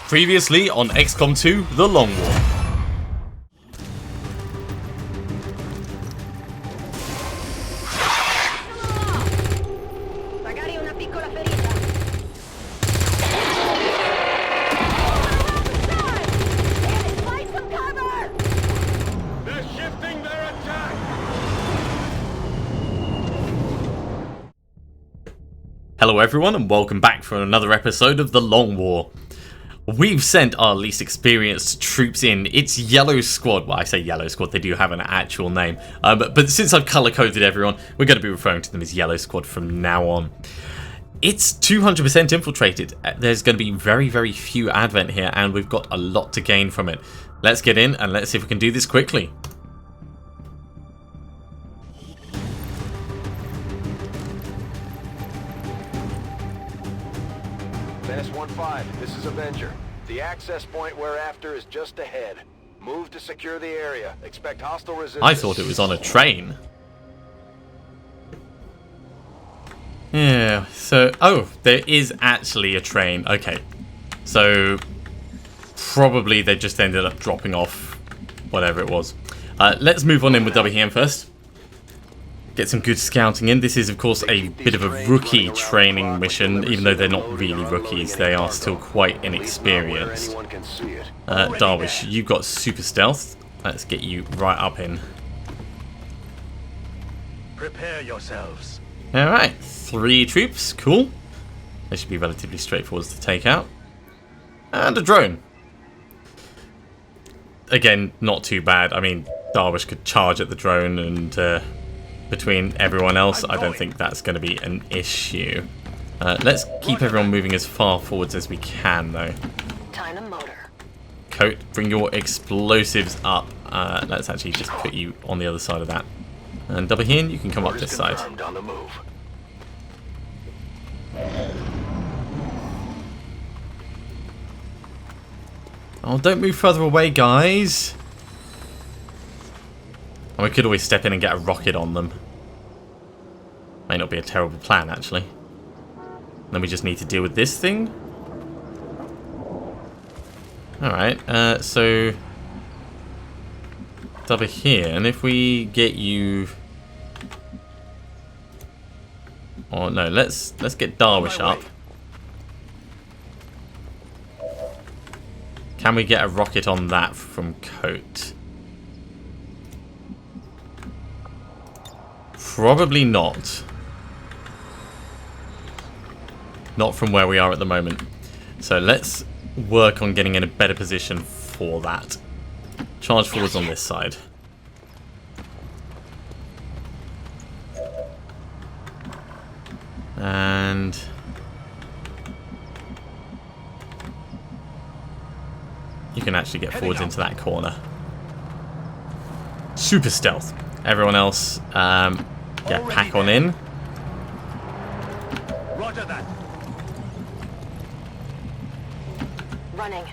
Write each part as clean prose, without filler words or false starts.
Previously on XCom 2, The Long War. Hello everyone and welcome back for another episode of The Long War. We've sent our least experienced troops in. It's Yellow Squad. Well, I say Yellow Squad, they do have an actual name. But since I've color-coded everyone, we're going to be referring to them as Yellow Squad from now on. It's 200% infiltrated. There's going to be very, very few advent here, and we've got a lot to gain from it. Let's get in and let's see if we can do this quickly. S-15, this is Avenger. The access point we're after is just ahead. Move to secure the area. Expect hostile resistance. I thought it was on a train. Yeah, so... Oh, there is actually a train. Okay. So, probably they just ended up dropping off whatever it was. Let's move on in with WHM first. Get some good scouting in. This is, of course, a bit of a rookie training mission. Even though they're not really rookies, they are still quite inexperienced. Darwish, you've got super stealth. Let's get you right up in. Prepare yourselves. Alright, 3 troops. Cool. They should be relatively straightforward to take out. And a drone. Again, not too bad. I mean, Darwish could charge at the drone and... between everyone else, I don't think that's going to be an issue. Let's keep everyone moving as far forwards as we can, though. Time to motor. Coat, bring your explosives up. Let's actually just put you on the other side of that. And WHM, you can come up this side. On the move. Oh, don't move further away, guys. And we could always step in and get a rocket on them. May not be a terrible plan, actually. Then we just need to deal with this thing. Alright, so... it's over here, and if we get you... Oh, no, let's get Darwish up. Can we get a rocket on that from Coat? Probably not. Not from where we are at the moment. So let's work on getting in a better position for that. Charge forwards on this side. And... you can actually get forwards into that corner. Super stealth. Everyone else, get pack on in. Roger that. Running.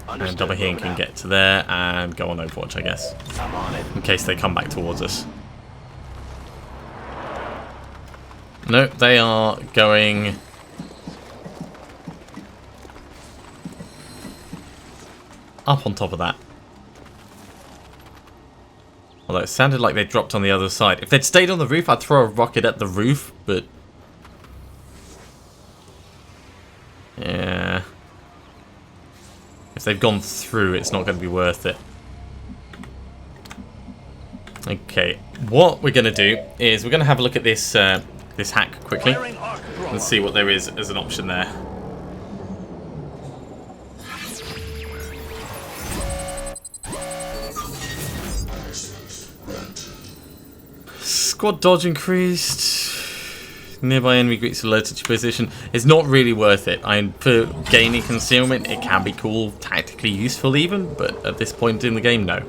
And WHM can get to there and go on Overwatch, I guess. I'm on it. In case they come back towards us. Nope, they are going... up on top of that. Although it sounded like they dropped on the other side. If they'd stayed on the roof, I'd throw a rocket at the roof, but... yeah. If they've gone through, it's not going to be worth it. Okay, what we're going to do is we're going to have a look at this this hack quickly. And see what there is as an option there. Squad dodge increased. Nearby enemy groups alerted to position. It's not really worth it. For gaining concealment, it can be cool, tactically useful even, but at this point in the game, no.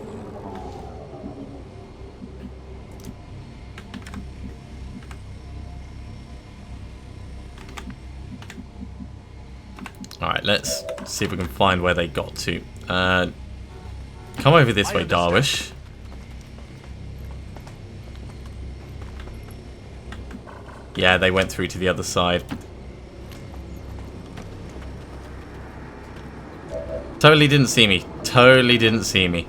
Alright, let's see if we can find where they got to. Come over this way, Darwish. Yeah, they went through to the other side. Totally didn't see me. Totally didn't see me.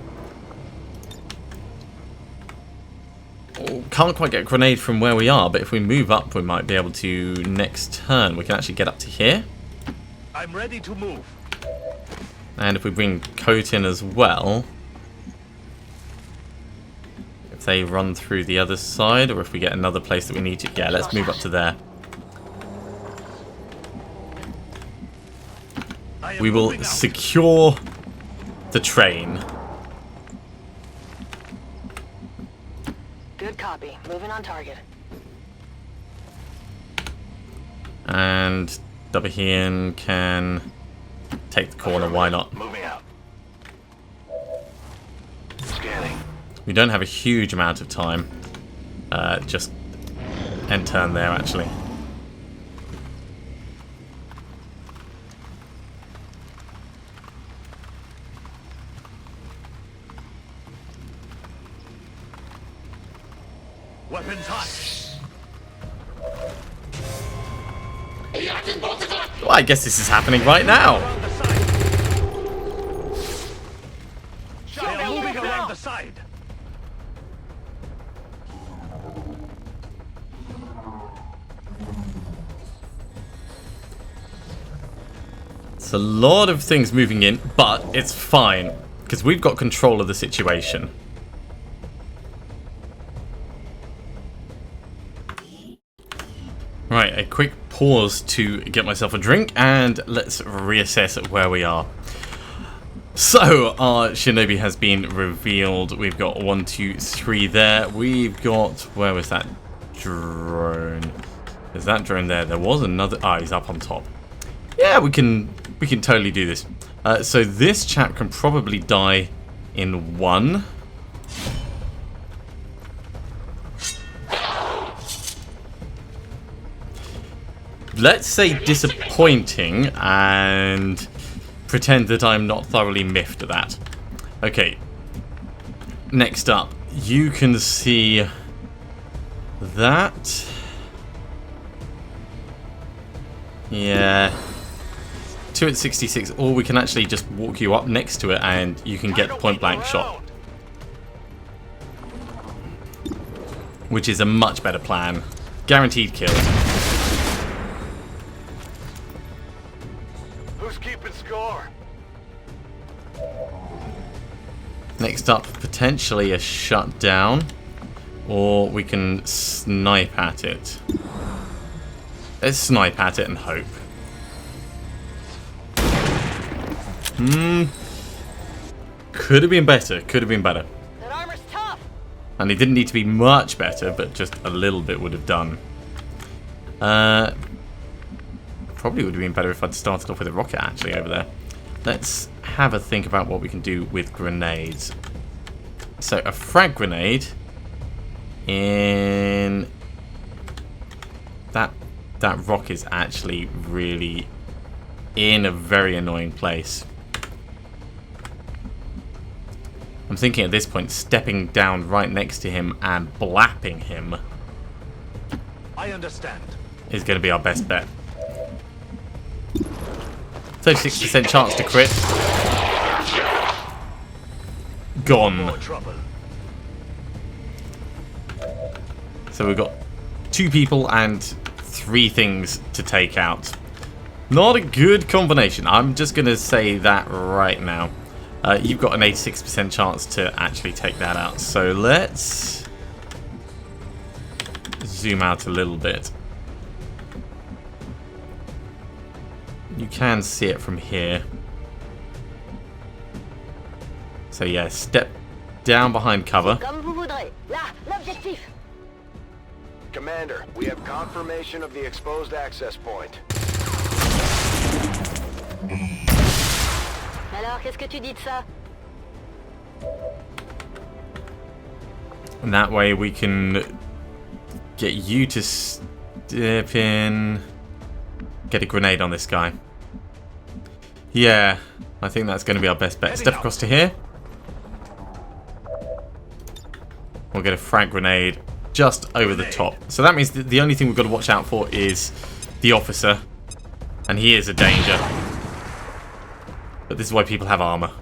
Oh, can't quite get a grenade from where we are, but if we move up, we might be able to next turn. We can actually get up to here. I'm ready to move. And if we bring Coat in as well, if they run through the other side, or if we get another place that we need to, yeah, let's move up to there. We will secure the train. Good copy. Moving on target. And Dubahian can take the corner, why not? Moving out. Scanning. We don't have a huge amount of time. Just end turn there, actually. Weapons hot. Well, I guess this is happening right now. Around the side. They are moving around the side. It's a lot of things moving in, but it's fine, because we've got control of the situation. Right, a quick pause to get myself a drink, and let's reassess where we are. So, our Shinobi has been revealed. We've got 1, 2, 3 there. We've got... where was that drone? Is that drone there? There was another... ah, he's up on top. Yeah, we can totally do this. So this chap can probably die in 1. Let's say disappointing and pretend that I'm not thoroughly miffed at that. Okay. Next up, you can see that. Yeah. 2 at 66, or we can actually just walk you up next to it and you can get point blank shot. Which is a much better plan. Guaranteed kill. Who's keeping score? Next up, potentially a shutdown, or we can snipe at it. Let's snipe at it and hope. Could have been better, could have been better. That armor's tough. And it didn't need to be much better, but just a little bit would have done. Probably would have been better if I'd started off with a rocket actually over there. Let's have a think about what we can do with grenades. So a frag grenade in that rock is actually really in a very annoying place. I'm thinking at this point stepping down right next to him and blapping him I understand. is going to be our best bet. 36% chance to crit. Gone. More trouble. So we've got 2 people and 3 things to take out. Not a good combination. I'm just going to say that right now. You've got an 86% chance to actually take that out. So let's zoom out a little bit. You can see it from here. So yeah, step down behind cover. Comme vous voudrez. Là, l'objectif. Commander, we have confirmation of the exposed access point. Alors, qu'est-ce que tu dis de ça? And that way we can get you to step in. Get a grenade on this guy. Yeah, I think that's going to be our best bet. Step across to here. We'll get a frag grenade just over the top. So that means the only thing we've got to watch out for is the officer. And he is a danger. But this is why people have armor.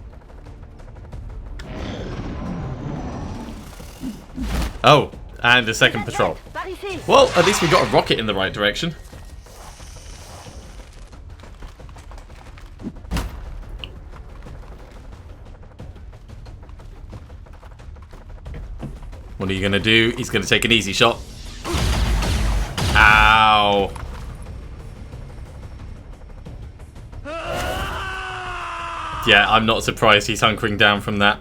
Oh, and a second patrol. Well, at least we got a rocket in the right direction. What are you going to do? He's going to take an easy shot. Ow. Yeah, I'm not surprised he's hunkering down from that.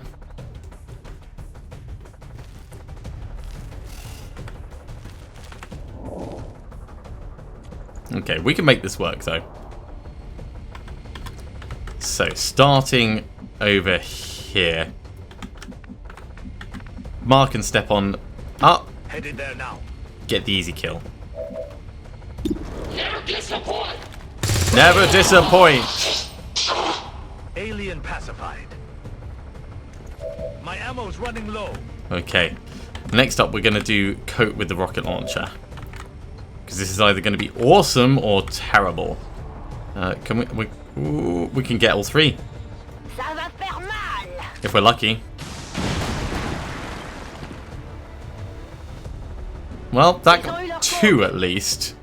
Okay, we can make this work though. So, starting over here. Mark and step on up. Headed there now. Get the easy kill. Never disappoint. Never disappoint. Alien pacified. My ammo's running low. Okay. Next up, we're going to do coat with the rocket launcher. Because this is either going to be awesome or terrible. Can we can get all three. Ça va faire mal. If we're lucky. Well, that got two at least.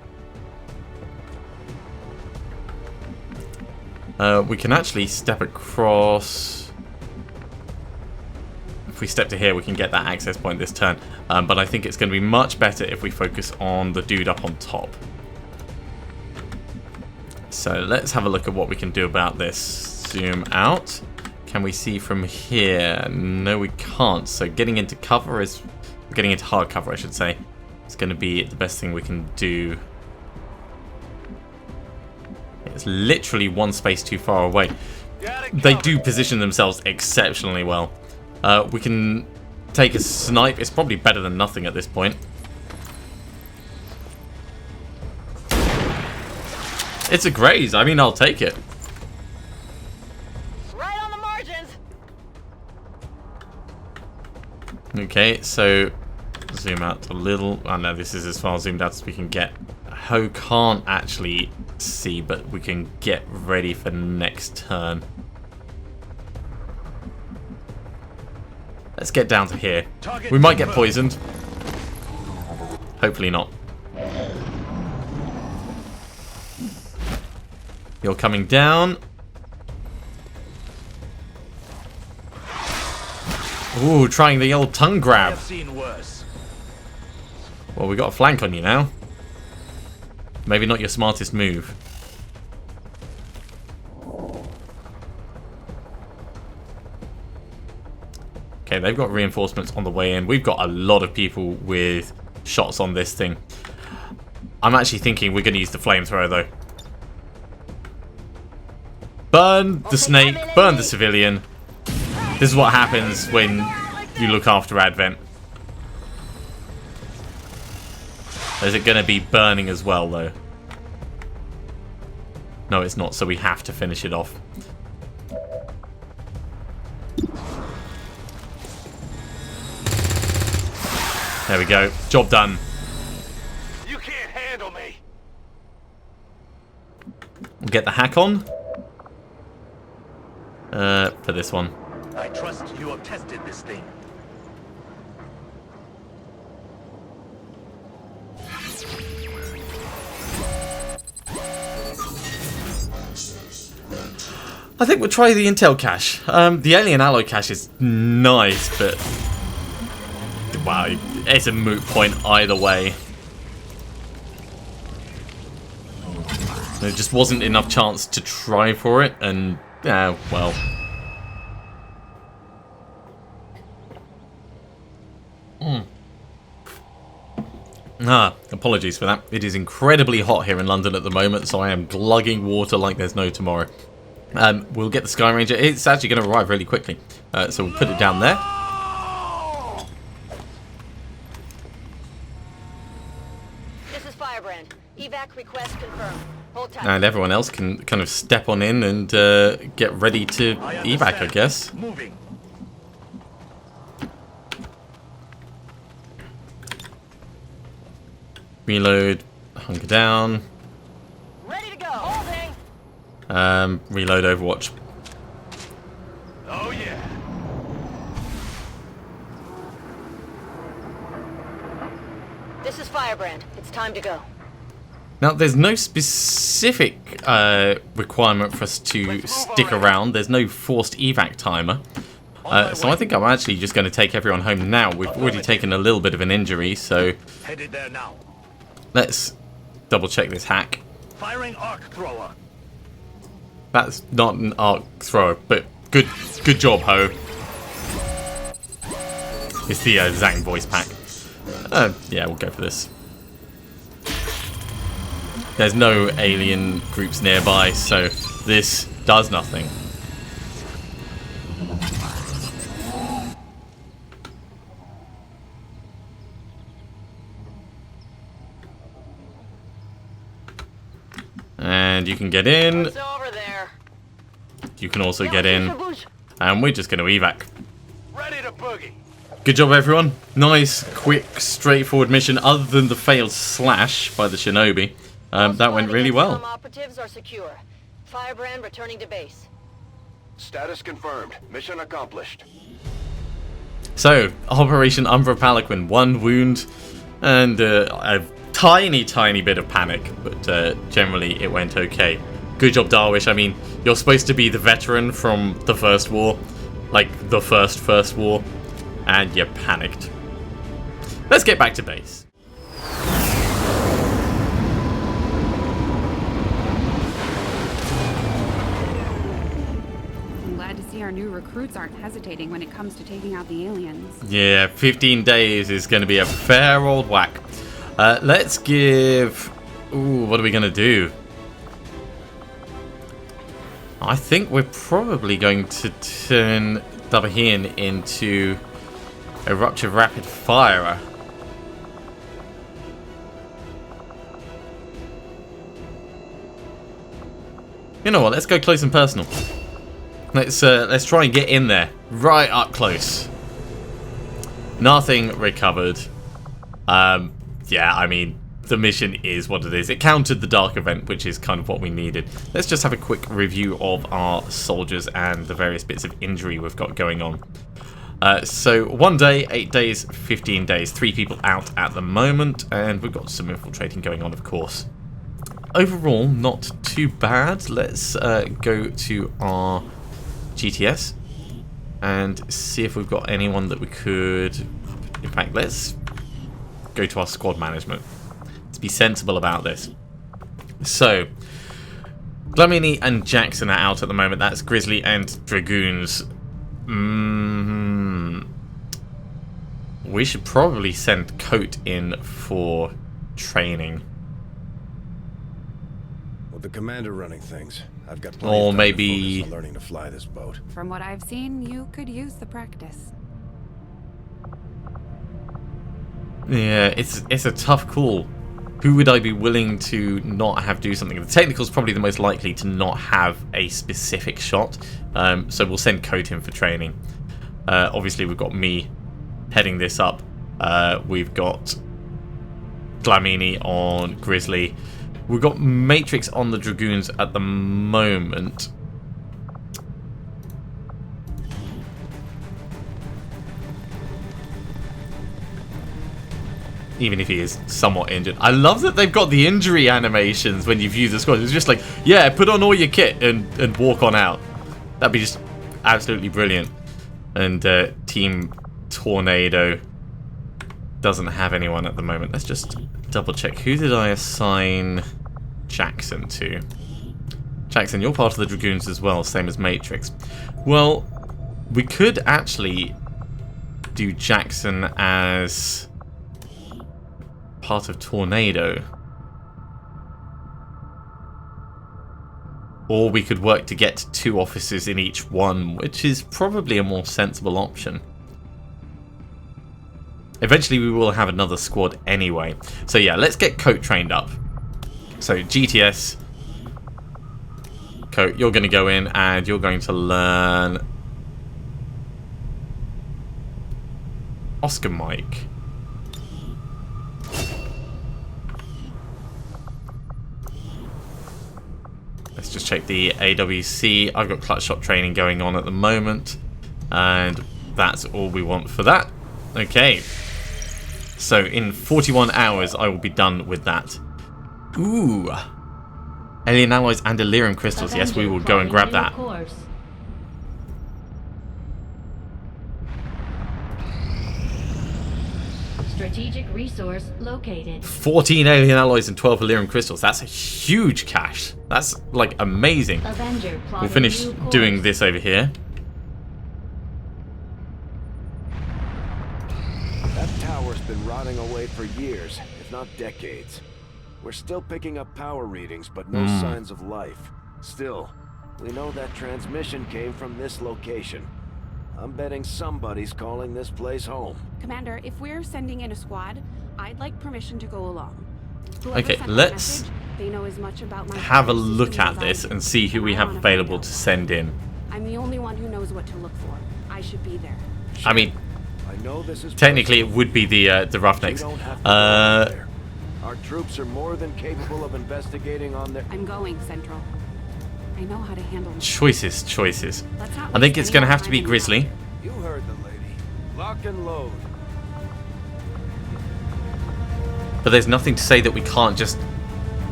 We can actually step across. If we step to here, we can get that access point this turn. But I think it's going to be much better if we focus on the dude up on top. So let's have a look at what we can do about this. Zoom out. Can we see from here? No, we can't. So getting into cover is... Getting into hard cover, I should say. It's going to be the best thing we can do. It's literally one space too far away. They do position themselves exceptionally well. We can take a snipe. It's probably better than nothing at this point. It's a graze. I mean, I'll take it. Right on the margins. Okay, so zoom out a little. Oh no, this is as far zoomed out as we can get. Ho can't actually see, but we can get ready for next turn. Let's get down to here. We might get poisoned. Hopefully not. You're coming down. Ooh, trying the old tongue grab. I've seen worse. Well, we got a flank on you now. Maybe not your smartest move. Okay, they've got reinforcements on the way in. We've got a lot of people with shots on this thing. I'm actually thinking we're going to use the flamethrower, though. Burn the snake, burn the civilian. This is what happens when you look after Advent. Is it going to be burning as well, though? No, it's not, so we have to finish it off. There we go. Job done. You can't handle me. We'll get the hack on. For this one. I trust you have tested this thing. I think we'll try the intel cache. The alien alloy cache is nice, but wow, it's a moot point either way. There just wasn't enough chance to try for it, and well. Apologies for that. It is incredibly hot here in London at the moment, so I am glugging water like there's no tomorrow. We'll get the Sky Ranger. It's actually going to arrive really quickly, so we'll put it down there. This is Firebrand. Evac request confirmed. Hold tight. And everyone else can kind of step on in and get ready to evac, I guess. Moving. Reload, hunker down. Ready to go. Holding. Reload Overwatch. This is Firebrand. It's time to go. Now, there's no specific requirement for us to stick around. There's no forced evac timer. So I think I'm actually just going to take everyone home now. We've already taken a little bit of an injury, so Headed there now. let's double check this hack. Firing arc thrower. That's not an arc thrower, but good job, Ho. It's the Zang voice pack. Yeah, we'll go for this. There's no alien groups nearby, so this does nothing. And you can get in. It's over there. You can also get in. And we're just going to evac. Ready to boogie. Good job, everyone. Nice, quick, straightforward mission, other than the failed slash by the Shinobi. That went really well. XCom operatives are secure. Firebrand returning to base. Status confirmed. Mission accomplished. So, Operation Umbra Palanquin, 1 wound and a tiny bit of panic, but generally it went okay. Good job, Darwish. I mean, you're supposed to be the veteran from the first war, like the first war, and you panicked. Let's get back to base. I'm glad to see our new recruits aren't hesitating when it comes to taking out the aliens. Yeah, 15 days is going to be a fair old whack. Let's give... Ooh, what are we going to do? I think we're probably going to turn Dabahin into a Rupture Rapid Firer. You know what? Let's go close and personal. Let's try and get in there, right up close. Nothing recovered. Yeah, I mean, the mission is what it is. It countered the dark event, which is kind of what we needed. Let's just have a quick review of our soldiers and the various bits of injury we've got going on. So 1 day, 8 days, 15 days. 3 people out at the moment, and we've got some infiltrating going on, of course. Overall, not too bad. Let's go to our GTS and see if we've got anyone that we could... In fact, let's go to our squad management. Let's be sensible about this. So, Glamini and Jackson are out at the moment. That's Grizzly and Dragoons. We should probably send Coat in for training. With the commander running things, I've got plenty Or of time maybe... to focus on learning to fly this boat. From what I've seen, you could use the practice. Yeah, it's a tough call. Who would I be willing to not have do something? The technical's probably the most likely to not have a specific shot, so we'll send Coat in for training. Obviously, we've got me heading this up. We've got Glamini on Grizzly. We've got Matrix on the Dragoons at the moment. Even if he is somewhat injured. I love that they've got the injury animations when you view the squad. It's just like, yeah, put on all your kit and walk on out. That'd be just absolutely brilliant. And Team Tornado doesn't have anyone at the moment. Let's just double check. Who did I assign Jackson to? Jackson, you're part of the Dragoons as well, same as Matrix. Well, we could actually do Jackson as part of Tornado. Or we could work to get 2 officers in each one, which is probably a more sensible option. Eventually we will have another squad anyway. So yeah, let's get Coat trained up. So GTS, Coat, you're going to go in and you're going to learn Oscar Mike. Let's just check the AWC. I've got clutch shot training going on at the moment, and that's all we want for that. Okay, So in 41 hours, I will be done with that. Ooh. Alien alloys and Delirium crystals. Yes, we will go and grab that. Strategic resource located. 14 alien alloys and 12 Delirium crystals. That's a huge cache. That's like amazing. Avenger We'll finish doing this over here. That tower's been rotting away for years, if not decades. We're still picking up power readings, but no signs of life. Still, we know that transmission came from this location. I'm betting somebody's calling this place home. Commander, if we're sending in a squad, I'd like permission to go along. Whoever Okay, sent that let's message, they know as much about my have a power look system at as I this do, and see who we I have wanna available find to out. send in. I'm the only one who knows what to look for. I should be there. I mean, I know this is technically it personal. would be the You Roughnecks. don't have to go out there. Our troops are more than capable of investigating on their... I'm going, Central. I know how to handle this. Choices. Let's not I think waste it's any going to more have to time be in Grizzly. doubt. You heard the lady. Lock and load. But there's nothing to say that we can't just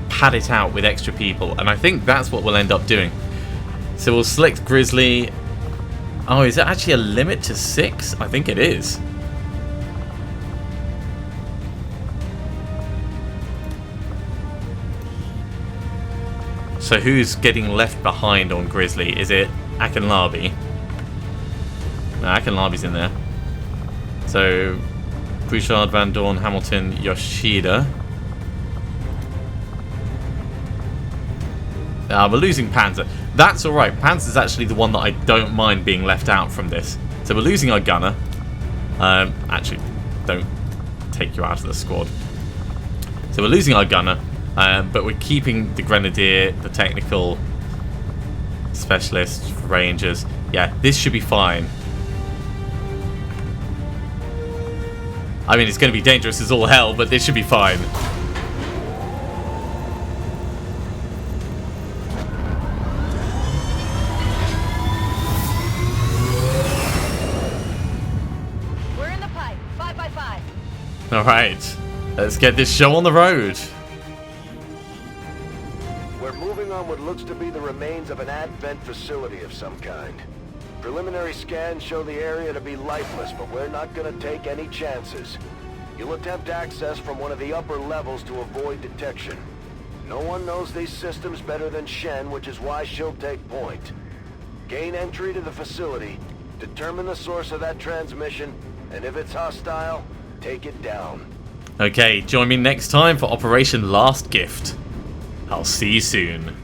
pad it out with extra people. And I think that's what we'll end up doing. So we'll select Grizzly. Oh, is it actually a limit to 6? I think it is. So who's getting left behind on Grizzly? Is it Akinlabi? No, Akinlabi's in there. So Bouchard, Van Dorn, Hamilton, Yoshida. We're losing Panzer. That's alright. Panzer's actually the one that I don't mind being left out from this. So we're losing our gunner. Actually, don't take you out of the squad. So we're losing our gunner. But we're keeping the Grenadier, the technical specialists, Rangers. Yeah, this should be fine. I mean, it's going to be dangerous as all hell, but this should be fine. We're in the pipe. 5 by 5. Alright, let's get this show on the road. We're moving on what looks to be the remains of an advent facility of some kind. Preliminary scans show the area to be lifeless, but we're not going to take any chances. You'll attempt access from one of the upper levels to avoid detection. No one knows these systems better than Shen, which is why she'll take point. Gain entry to the facility, determine the source of that transmission, and if it's hostile, take it down. Okay, join me next time for Operation Last Gift. I'll see you soon.